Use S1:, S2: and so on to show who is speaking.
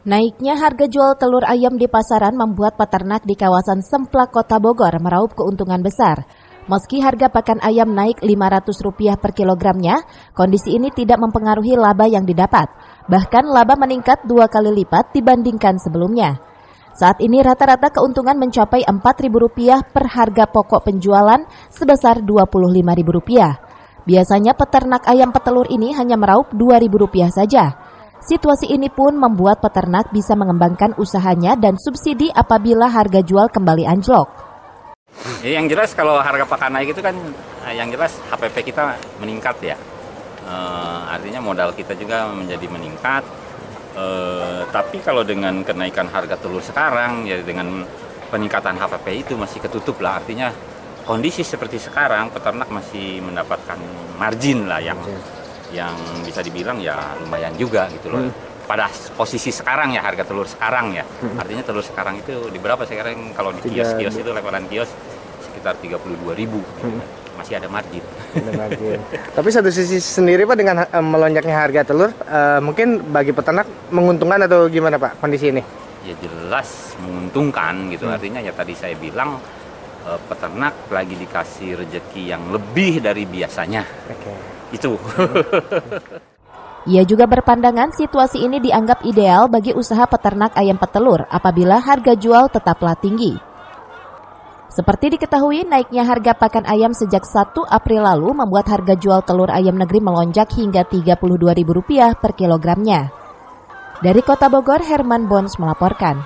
S1: Naiknya harga jual telur ayam di pasaran membuat peternak di kawasan Semplak, Kota Bogor meraup keuntungan besar. Meski harga pakan ayam naik Rp500 per kilogramnya, kondisi ini tidak mempengaruhi laba yang didapat. Bahkan laba meningkat 2 kali lipat dibandingkan sebelumnya. Saat ini rata-rata keuntungan mencapai Rp4.000 per harga pokok penjualan sebesar Rp25.000. Biasanya peternak ayam petelur ini hanya meraup Rp2.000 saja. Situasi ini pun membuat peternak bisa mengembangkan usahanya dan subsidi apabila harga jual kembali anjlok.
S2: Yang jelas kalau harga pakan naik itu kan yang jelas HPP kita meningkat ya. Artinya modal kita juga menjadi meningkat. Tapi kalau dengan kenaikan harga telur sekarang, ya dengan peningkatan HPP itu masih ketutup lah. Artinya kondisi seperti sekarang peternak masih mendapatkan margin lah yang bisa dibilang ya lumayan juga gitu loh. Pada posisi sekarang ya harga telur sekarang ya. Artinya telur sekarang itu di berapa sekarang kalau di kios-kios itu levelan kios sekitar 32.000 gitu. Masih ada margin.
S3: Tapi satu sisi sendiri Pak dengan melonjaknya harga telur mungkin bagi peternak menguntungkan atau gimana Pak kondisi ini?
S2: Ya jelas menguntungkan gitu. Artinya ya tadi saya bilang peternak lagi dikasih rezeki yang lebih dari biasanya. Itu.
S1: Ia juga berpandangan situasi ini dianggap ideal bagi usaha peternak ayam petelur apabila harga jual tetaplah tinggi. Seperti diketahui, naiknya harga pakan ayam sejak 1 April lalu membuat harga jual telur ayam negeri melonjak hingga Rp32.000 per kilogramnya. Dari Kota Bogor, Herman Bons melaporkan.